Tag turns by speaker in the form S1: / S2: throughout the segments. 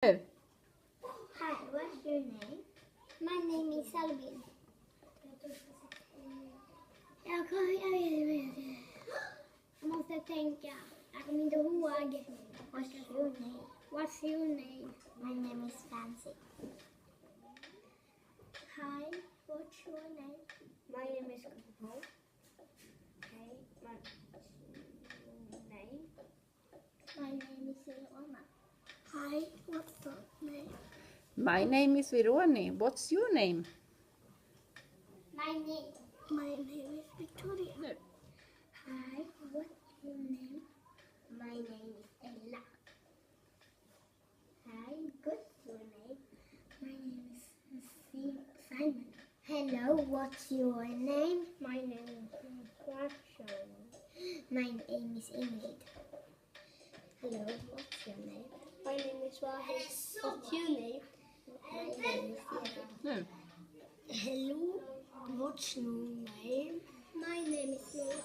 S1: Hi,
S2: what's your name? My name is Albin. Jag måste tänka. Jag kommer inte ihåg. What's your name? What's your name? My name is Fancy. Hi, what's your name? My name is Kupo. Okay, what's your name? My name is Ilona. Hi, what's your name?
S1: my name is Vironi. What's your name?
S2: My name is Victoria.
S1: Nu.
S2: Hi, what's your name? My name is Ella. Hi, what's your name? My name is Simon. Hello, what's your name? My name is Rachel. My name is Ingrid. Hello, what's your name? My name is Rahel. What's your name? My name is Erik.
S1: Nu.
S2: Hello, what's your name? My name is Laura.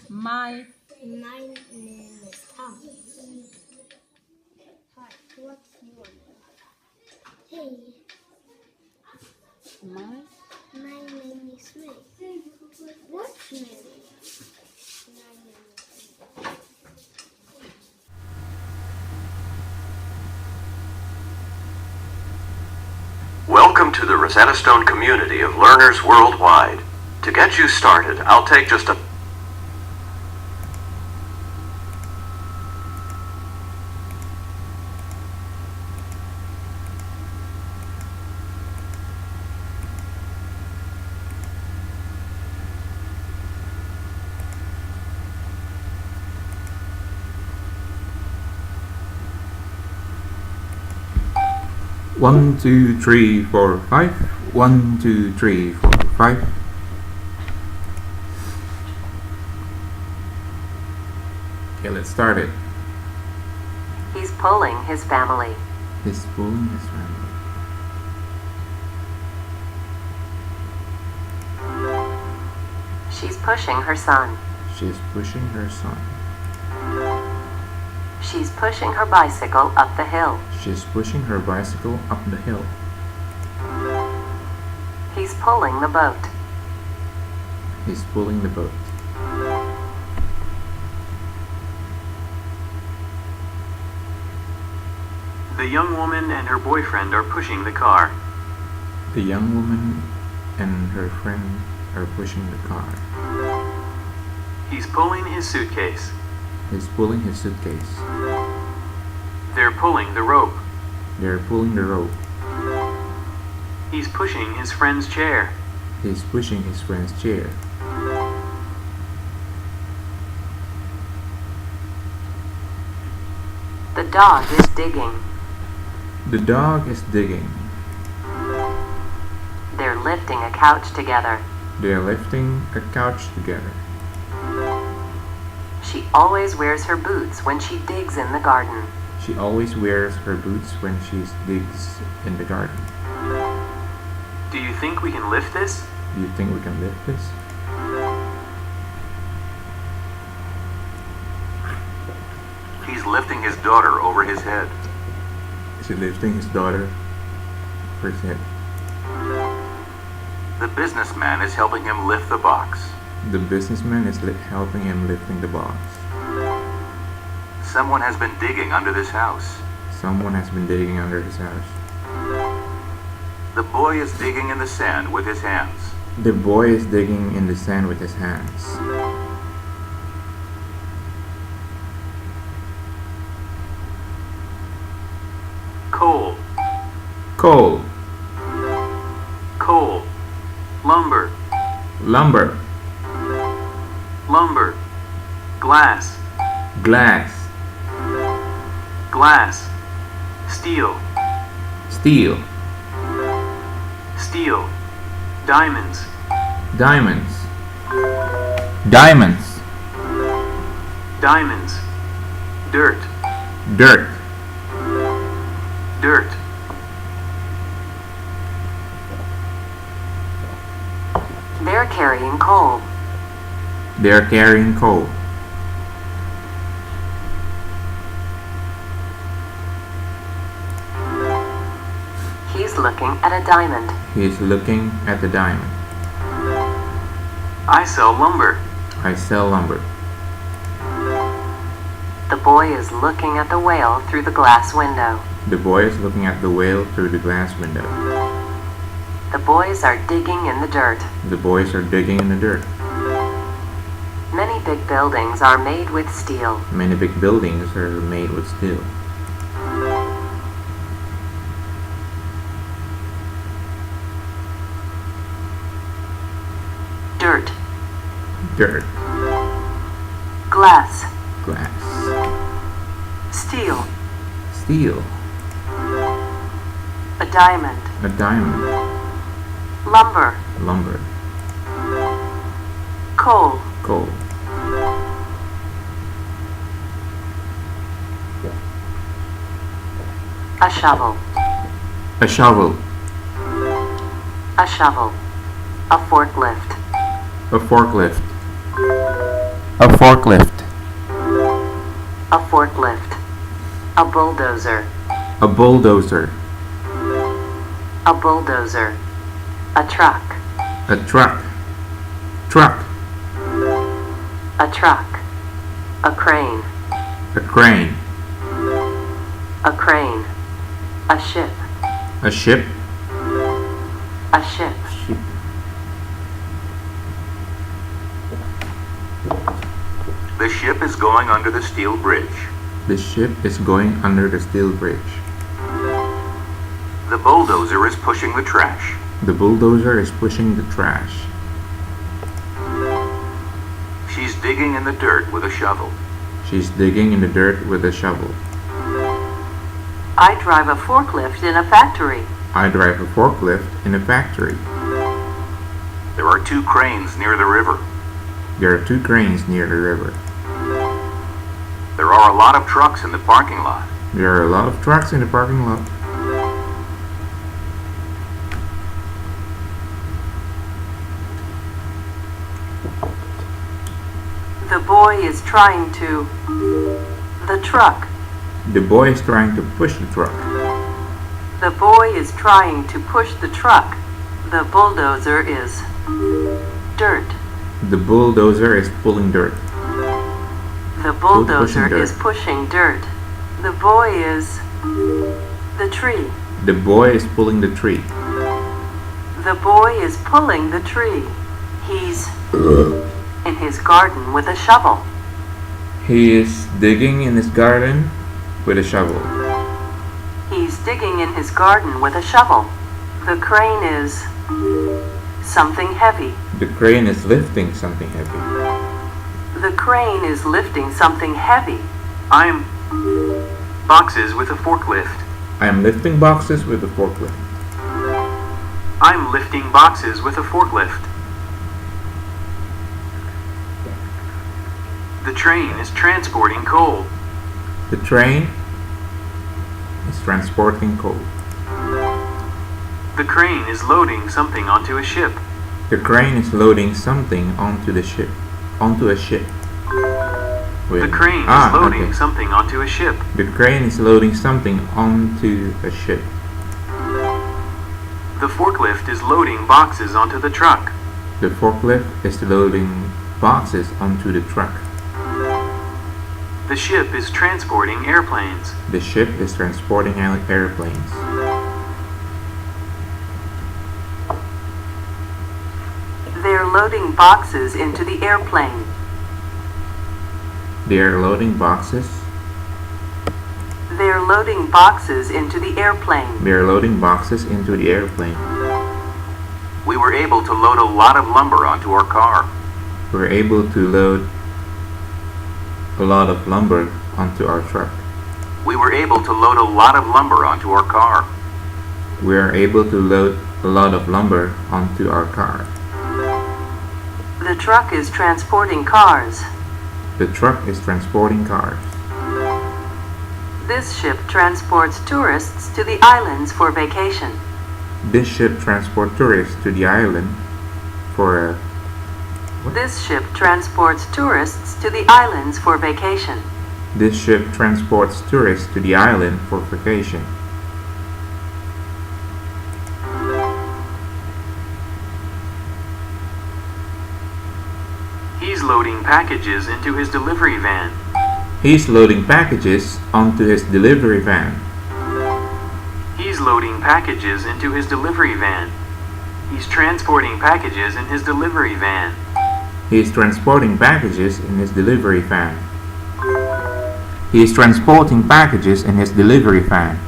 S1: My
S2: My name is Tom. Hi, what's your name? Hey, my name is Ray. What's your name? My name is
S3: Welcome to the Rosetta Stone community of learners worldwide. To get you started, I'll take just a
S4: One, two, three, four, five. 1, 2, 3, 4, 5. Okay, let's start it.
S5: He's pulling his family.
S4: He's pulling his family.
S5: She's pushing her son.
S4: She's pushing her son.
S5: She's pushing her bicycle up the hill.
S4: She's pushing her bicycle up the hill.
S5: He's pulling the boat.
S4: He's pulling the boat.
S3: The young woman and her boyfriend are pushing the car.
S4: The young woman and her friend are pushing the car.
S3: He's pulling his suitcase.
S4: He's pulling his suitcase.
S3: They're pulling the rope.
S4: They're pulling the rope.
S3: He's pushing his friend's chair.
S4: He's pushing his friend's chair.
S5: The dog is digging.
S4: The dog is digging.
S5: They're lifting a couch together.
S4: They're lifting a couch together.
S5: She always wears her boots when she digs in the garden.
S4: She always wears her boots when she digs in the garden.
S3: Do you think we can lift this?
S4: Do you think we can lift this?
S3: He's lifting his daughter over his head.
S4: Is he lifting his daughter over his head?
S3: The businessman is helping him lift the box.
S4: The businessman is helping him lifting the box.
S3: Someone has been digging under this house.
S4: Someone has been digging under his house.
S3: The boy is digging in the sand with his hands.
S4: The boy is digging in the sand with his hands.
S3: Coal.
S4: Coal.
S3: Coal. Lumber.
S4: Lumber.
S3: Lumber. Glass.
S4: Glass.
S3: Glass. Steel.
S4: Steel.
S3: Steel. Diamonds.
S4: Diamonds. Diamonds.
S3: Diamonds. Dirt.
S4: Dirt.
S3: Dirt.
S5: They're carrying coal.
S4: They are carrying coal.
S5: He's looking at a diamond.
S4: He is looking at the diamond.
S3: I sell lumber.
S4: I sell lumber.
S5: The boy is looking at the whale through the glass window.
S4: The boy is looking at the whale through the glass window.
S5: The boys are digging in the dirt.
S4: The boys are digging in the dirt.
S5: Many big buildings are made with steel.
S4: Many big buildings are made with steel.
S5: Dirt.
S4: Dirt.
S5: Glass.
S4: Glass.
S5: Steel.
S4: Steel.
S5: A diamond.
S4: A diamond.
S5: Lumber.
S4: Lumber.
S5: Coal.
S4: Coal.
S5: A shovel.
S4: A shovel.
S5: A shovel. A forklift.
S4: A forklift. A forklift.
S5: A forklift. A bulldozer.
S4: A bulldozer.
S5: A bulldozer. A truck.
S4: A truck. Truck.
S5: A truck. A crane.
S4: A crane.
S5: A crane. A ship.
S4: A ship.
S5: A ship.
S4: Ship.
S3: The ship is going under the steel bridge.
S4: The ship is going under the steel bridge.
S3: The bulldozer is pushing the trash.
S4: The bulldozer is pushing the trash.
S3: She's digging in the dirt with a shovel.
S4: She's digging in the dirt with a shovel.
S5: I drive a forklift in a factory.
S4: I drive a forklift in a factory.
S3: There are 2 cranes near the river.
S4: There are 2 cranes near the river.
S3: There are a lot of trucks in the parking lot.
S4: There are a lot of trucks in the parking lot.
S5: The boy is trying to... The truck.
S4: The boy is trying to push the truck.
S5: The boy is trying to push the truck. The bulldozer is... Dirt.
S4: The bulldozer is pulling dirt.
S5: The bulldozer
S4: pushing dirt.
S5: is pushing dirt. The boy is... The tree.
S4: The boy is pulling the tree.
S5: The boy is pulling the tree. He's... in his garden with a shovel.
S4: He is digging in his garden with a shovel.
S5: He's digging in his garden with a shovel. The crane is... something heavy.
S4: The crane is lifting something heavy.
S5: The crane is lifting something heavy.
S3: I'm boxes with a forklift.
S4: I am lifting boxes with a forklift.
S3: I'm lifting boxes with a forklift. The train is transporting coal.
S4: The train is transporting coal.
S3: The crane is loading something onto a ship.
S4: The crane is loading something onto the ship. Onto a ship. Wait.
S3: The crane is loading
S4: okay.
S3: something onto a ship.
S4: The crane is loading something onto a ship.
S3: The forklift is loading boxes onto the truck.
S4: The forklift is loading boxes onto the truck.
S3: The ship is transporting airplanes.
S4: The ship is transporting airplanes.
S5: They're loading boxes into the airplane.
S4: They are loading boxes.
S5: They're loading boxes into the airplane.
S4: They are loading boxes into the airplane.
S3: We were able to load a lot of lumber onto our car.
S4: We're able to load a lot of lumber onto our truck.
S3: We were able to load a lot of lumber onto our car.
S4: We are able to load a lot of lumber onto our car.
S5: The truck is transporting cars.
S4: The truck is transporting cars.
S5: This ship transports tourists to the islands for vacation.
S4: This ship transports tourists to the island for a
S5: This ship transports tourists to the islands for vacation.
S4: This ship transports tourists to the island for vacation.
S3: He's loading packages into his delivery van.
S4: He's loading packages onto his delivery van.
S3: He's loading packages into his delivery van. He's transporting packages in his delivery van.
S4: He is transporting packages in his delivery van. He is transporting packages in his delivery van.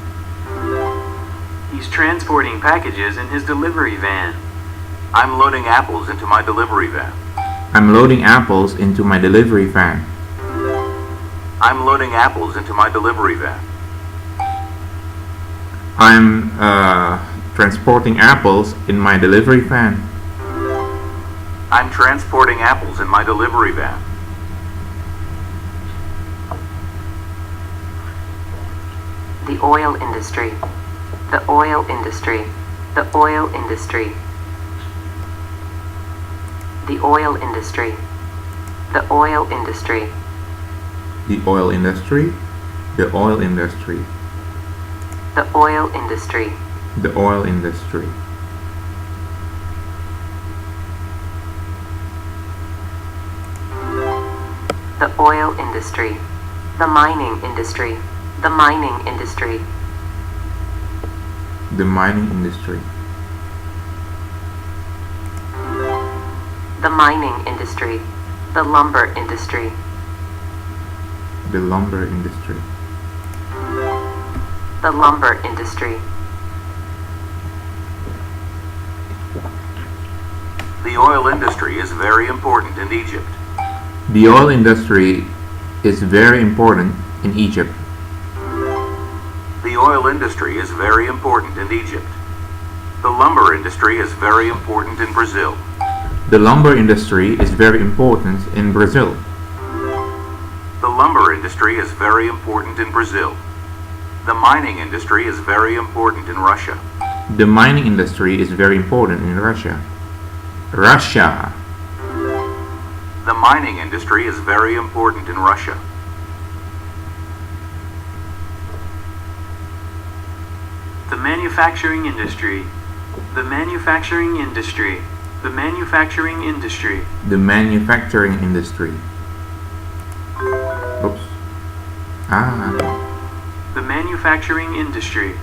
S3: He's transporting packages in his delivery van. I'm loading apples into my delivery van.
S4: I'm loading apples into my delivery van.
S3: I'm loading apples into my delivery van.
S4: I'm transporting apples in my delivery van.
S3: I'm transporting apples in my delivery van.
S5: The oil industry. The oil industry. The oil industry. The oil industry. The oil industry.
S4: The oil industry. The oil industry.
S5: The oil industry.
S4: The oil industry.
S5: The oil industry. The mining industry. The mining industry.
S4: The mining industry.
S5: The mining industry. The lumber industry.
S4: The lumber industry.
S5: The lumber industry.
S3: The oil industry is very important in Egypt.
S4: The oil industry is very important in Egypt.
S3: The oil industry is very important in Egypt. The lumber industry is very important in Brazil.
S4: The lumber industry is very important in Brazil.
S3: The lumber industry is very important in Brazil. The mining industry is very important in Russia.
S4: The mining industry is very important in Russia. Russia.
S3: The mining industry is very important in Russia. The manufacturing industry. The manufacturing industry. The manufacturing industry.
S4: The manufacturing industry. Oops.
S3: The manufacturing industry.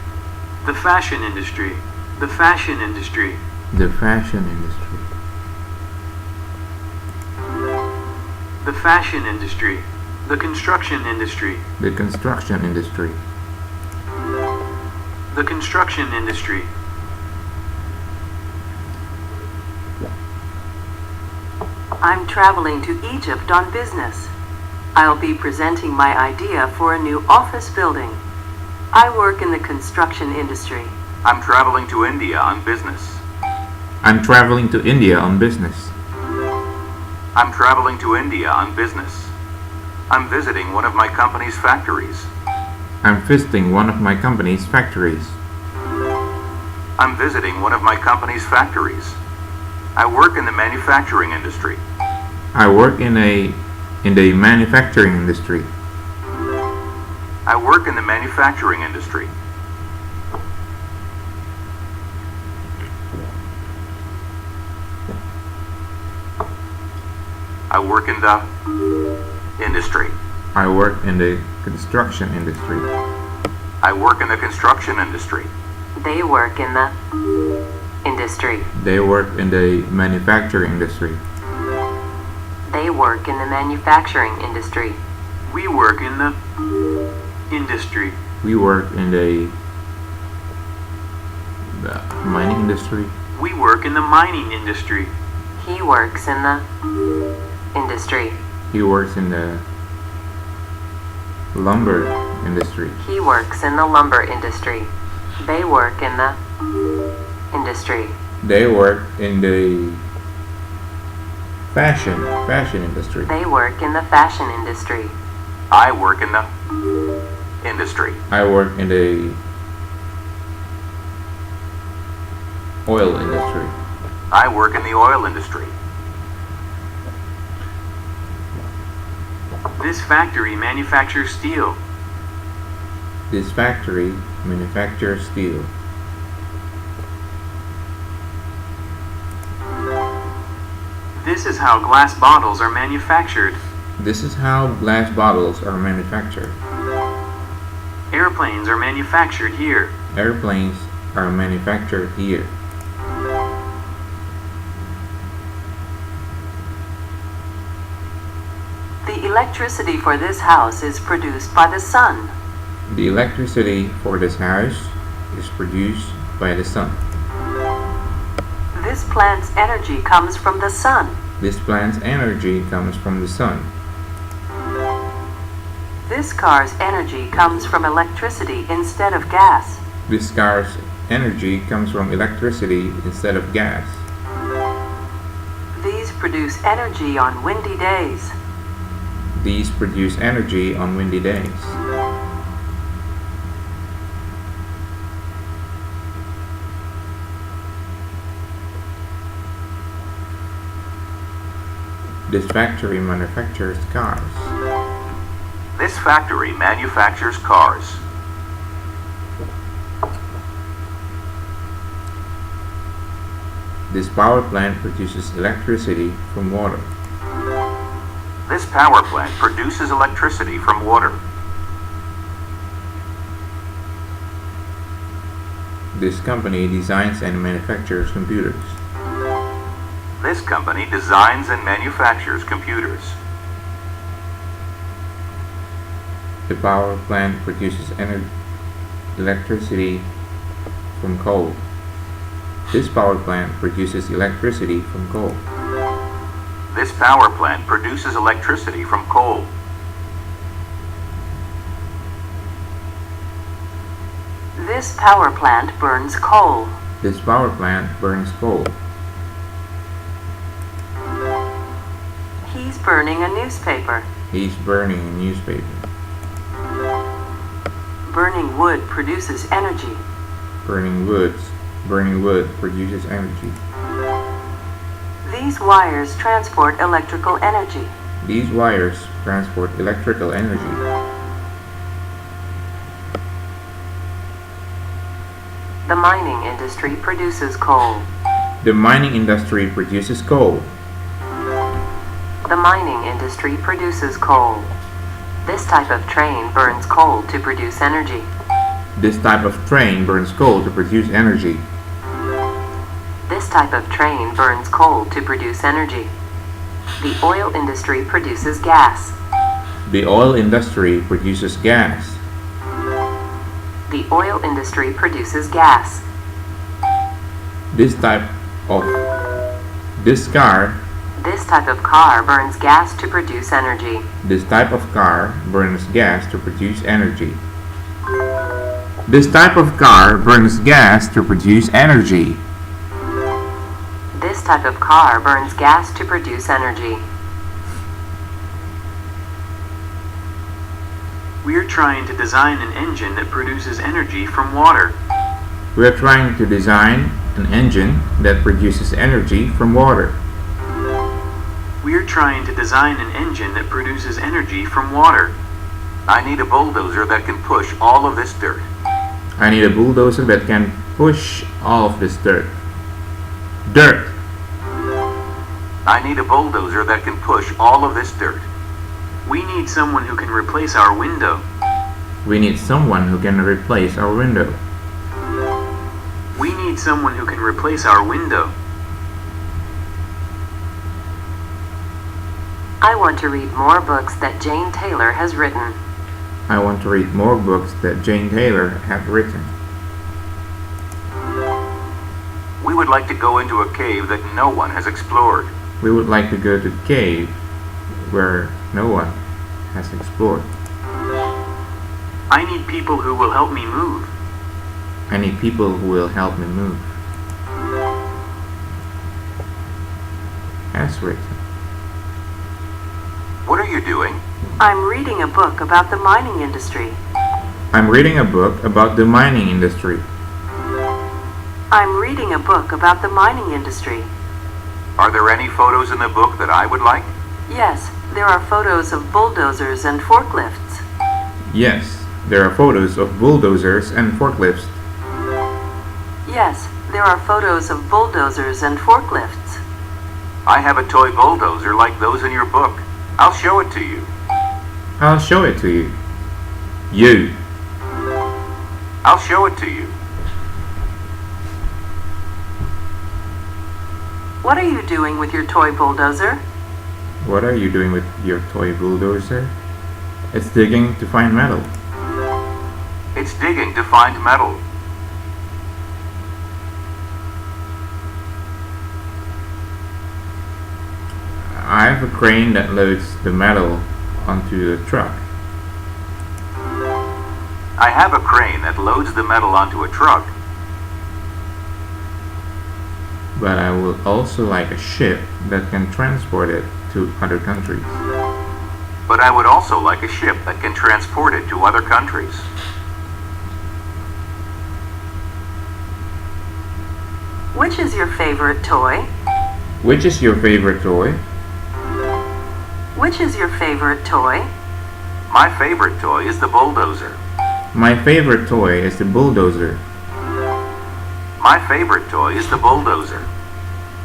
S3: The fashion industry. The fashion industry.
S4: The fashion industry.
S3: The fashion industry. The construction industry.
S4: The construction industry.
S3: The construction industry.
S5: I'm traveling to Egypt on business. I'll be presenting my idea for a new office building. I work in the construction industry.
S3: I'm traveling to India on business.
S4: I'm traveling to India on business.
S3: I'm traveling to India on business. I'm visiting one of my company's factories.
S4: I'm visiting one of my company's factories.
S3: I'm visiting one of my company's factories. I work in the manufacturing industry.
S4: I work in the manufacturing industry.
S3: I work in the manufacturing industry. I work in the industry.
S4: I work in the construction industry.
S3: I work in the construction industry.
S5: They work in the industry.
S4: They work in the manufacturing industry.
S5: They work in the manufacturing industry.
S3: We work in the industry.
S4: We work in the mining industry.
S3: We work in the mining industry.
S5: He works in the industry.
S4: He works in the lumber industry.
S5: He works in the lumber industry. They work in the industry.
S4: They work in the fashion industry.
S5: They work in the fashion industry.
S3: I work in the industry.
S4: I work in the oil industry.
S3: I work in the oil industry.
S6: This factory manufactures steel.
S4: This factory manufactures steel.
S6: This is how glass bottles are manufactured.
S4: This is how glass bottles are manufactured.
S6: Airplanes are manufactured here.
S4: Airplanes are manufactured here.
S5: The electricity for this house is produced by the sun.
S4: The electricity for this house is produced by the sun.
S5: This plant's energy comes from the sun.
S4: This plant's energy comes from the sun.
S5: This car's energy comes from electricity instead of gas.
S4: This car's energy comes from electricity instead of gas.
S5: These produce energy on windy days.
S4: These produce energy on windy days. This factory manufactures cars.
S3: This factory manufactures cars.
S4: This power plant produces electricity from water.
S3: This power plant produces electricity from water.
S4: This company designs and manufactures computers.
S3: This company designs and manufactures computers.
S4: The power plant produces electricity from coal. This power plant produces electricity from coal.
S3: This power plant produces electricity from coal.
S5: This power plant burns coal.
S4: This power plant burns coal.
S5: He's burning a newspaper.
S4: He's burning a newspaper.
S5: Burning wood produces energy.
S4: Burning wood produces energy.
S5: These wires transport electrical energy.
S4: These wires transport electrical energy.
S5: The mining industry produces coal.
S4: The mining industry produces coal.
S5: The mining industry produces coal. This type of train burns coal to produce energy.
S4: This type of train burns coal to produce energy.
S5: This type of train burns coal to produce energy. The oil industry produces gas.
S4: The oil industry produces gas.
S5: The oil industry produces gas.
S4: This type of car
S5: burns gas to produce energy.
S4: This type of car burns gas to produce energy. This type of car burns gas to produce energy.
S5: This type of car burns gas to produce energy.
S6: We're trying to design an engine that produces energy from water.
S4: We are trying to design an engine that produces energy from water.
S6: We're trying to design an engine that produces energy from water.
S3: I need a bulldozer that can push all of this dirt.
S4: I need a bulldozer that can push all of this dirt. Dirt.
S3: I need a bulldozer that can push all of this dirt.
S6: We need someone who can replace our window.
S4: We need someone who can replace our window.
S6: We need someone who can replace our window.
S5: I want to read more books that Jane Taylor has written.
S4: I want to read more books that Jane Taylor has written.
S3: We would like to go into a cave that no one has explored.
S4: We would like to go to a cave where no one has explored.
S6: I need people who will help me move.
S4: I need people who will help me move. As written.
S3: What are you doing?
S5: I'm reading a book about the mining industry.
S4: I'm reading a book about the mining industry.
S5: I'm reading a book about the mining industry.
S3: Are there any photos in the book that I would like?
S5: Yes, there are photos of bulldozers and forklifts.
S4: Yes, there are photos of bulldozers and forklifts.
S5: Yes, there are photos of bulldozers and forklifts.
S3: I have a toy bulldozer like those in your book. I'll show it to you.
S4: I'll show it to you. You.
S3: I'll show it to you.
S5: What are you doing with your toy bulldozer?
S4: What are you doing with your toy bulldozer? It's digging to find metal.
S3: It's digging to find metal.
S4: I have a crane that loads the metal onto the truck.
S3: I have a crane that loads the metal onto a truck.
S4: But I would also like a ship that can transport it to other countries.
S3: But I would also like a ship that can transport it to other countries.
S5: Which is your favorite toy?
S4: Which is your favorite toy?
S5: Which is your favorite toy?
S3: My favorite toy is the bulldozer.
S4: My favorite toy is the bulldozer.
S3: My favorite toy is the bulldozer.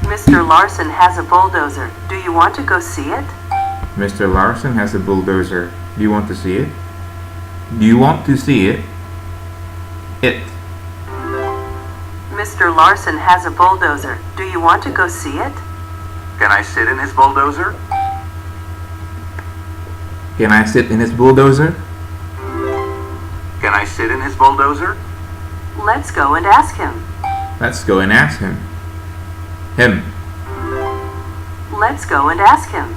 S5: Mr. Larson has a bulldozer. Do you want to go see it?
S4: Mr. Larson has a bulldozer. Do you want to see it? Do you want to see it? It.
S5: Mr. Larson has a bulldozer. Do you want to go see it?
S3: Can I sit in his bulldozer?
S4: Can I sit in his bulldozer?
S3: Can I sit in his bulldozer?
S5: Let's go and ask him.
S4: Let's go and ask him. Him.
S5: Let's go and ask him.